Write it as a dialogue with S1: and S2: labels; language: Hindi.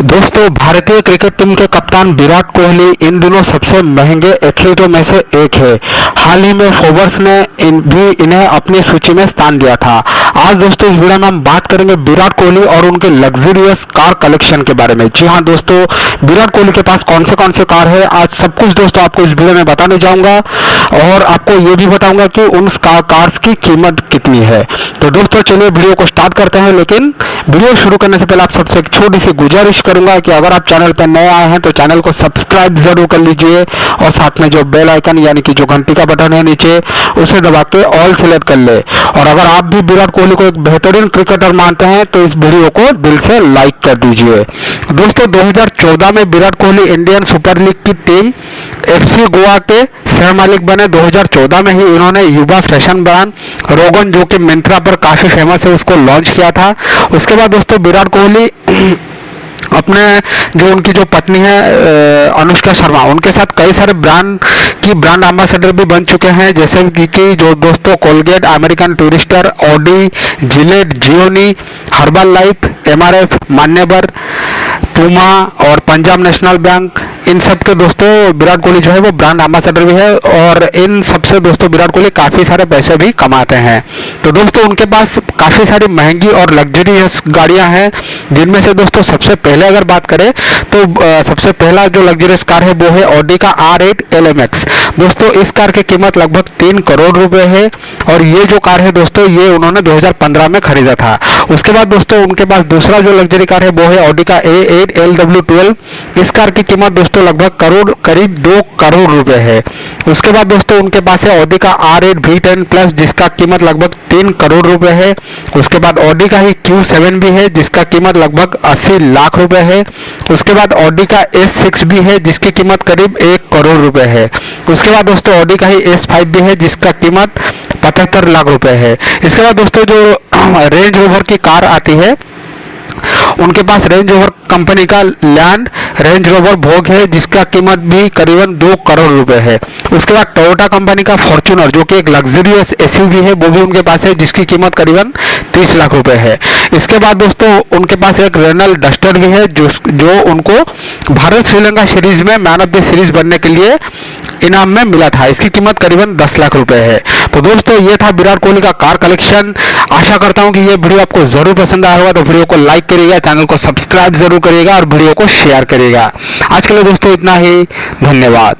S1: दोस्तों, भारतीय क्रिकेट टीम के कप्तान विराट कोहली इन दिनों सबसे महंगे एथलीटों में से एक है। हाल ही में फोर्ब्स ने इन्हें अपनी सूची में स्थान दिया था। आज दोस्तों इस वीडियो में हम बात करेंगे विराट कोहली और उनके लग्जरियस कार कलेक्शन के बारे में। जी हाँ दोस्तों, विराट कोहली के पास कौन से कार है, आज सब कुछ दोस्तों आपको इस वीडियो में बताने जाऊंगा और आपको ये भी बताऊंगा कि उन कार्स की कीमत कितनी है। तो दोस्तों चलिए वीडियो को स्टार्ट करते हैं, लेकिन वीडियो शुरू करने से पहले आप सबसे एक छोटी सी गुजारिश करूंगा कि अगर आप चैनल पर नए आए हैं तो चैनल को सब्सक्राइब जरूर कर लीजिए और साथ में जो बेल आइकन यानी कि जो घंटी का बटन है नीचे उसे दबा के ऑल सेलेक्ट कर ले। और अगर आप भी विराट कोहली को एक बेहतरीन क्रिकेटर मानते हैं तो इस वीडियो को दिल से लाइक कर दीजिए। दोस्तों 2014 में Virat Kohli Indian super league की टीम FC गोवा के सह मालिक बने। 2014 में ही इन्होंने युवा फैशन ब्रांड रोगन, जो कि मिंत्रा पर काफी फेमस है, उसको लॉन्च किया था। उसके बाद दोस्तों विराट कोहली अपने जो उनकी जो पत्नी है अनुष्का शर्मा, उनके साथ कई सारे ब्रांड एम्बेसडर भी बन चुके हैं, जैसे कि जो दोस्तों Colgate, American Tourister, Audi, Gillette, Gionee, Herbalife, MRF, Manyavar, Puma और पंजाब नेशनल बैंक, इन सब के दोस्तों विराट कोहली जो है वो ब्रांड एम्बेसडर भी है और इन सबसे दोस्तों विराट कोहली काफ़ी सारे पैसे भी कमाते हैं। तो दोस्तों उनके पास काफ़ी सारी महंगी और लग्जरियस गाड़ियां हैं, जिनमें से दोस्तों सबसे पहले अगर बात करें तो सबसे पहला जो लग्जरियस कार है वो है ऑडी का R8 LMX। दोस्तों इस कार की कीमत लगभग 3 करोड़ रुपए है और ये जो कार है दोस्तों ये उन्होंने 2015 में खरीदा था। उसके बाद दोस्तों उनके पास दूसरा जो लग्जरी कार है वो है ऑडी का A8 LW12। इस कार की कीमत दोस्तों लगभग करीब 2 करोड़ रुपए है। उसके बाद दोस्तों उनके पास है ऑडी का R8 V10 प्लस, जिसका कीमत लगभग 3 करोड़ रुपए है। उसके बाद ऑडी का ही Q7 भी है, जिसका कीमत लगभग 80 लाख रुपए है। उसके बाद ऑडी का S6 भी है, जिसकी कीमत करीब 1 करोड़ रुपए है। उसके बाद दोस्तों ऑडी का ही S5 भी है, जिसका कीमत 75 लाख रुपए है। इसके बाद दोस्तों जो रेंज रोवर की कार आती है, उनके पास रेंज रोवर कंपनी का लैंड रेंज रोवर भोग है, जिसका कीमत भी करीबन 2 करोड़ रुपए है। उसके बाद टोयोटा कंपनी का फॉर्च्यूनर, जो कि एक लग्जरियस SUV है, वो भी उनके पास है, जिसकी कीमत करीबन 30 लाख रुपए है। इसके बाद दोस्तों उनके पास एक रेनल डस्टर भी है, जो उनको भारत श्रीलंका सीरीज में मैन ऑफ द सीरीज बनने के लिए इनाम में मिला था। इसकी कीमत करीबन 10 लाख रुपए है। तो दोस्तों ये था विराट कोहली का कार कलेक्शन। आशा करता हूं कि ये वीडियो आपको जरूर पसंद आया होगा, तो वीडियो को लाइक करिएगा, चैनल को सब्सक्राइब जरूर करिएगा और वीडियो को शेयर करिएगा। आज के लिए दोस्तों इतना ही, धन्यवाद।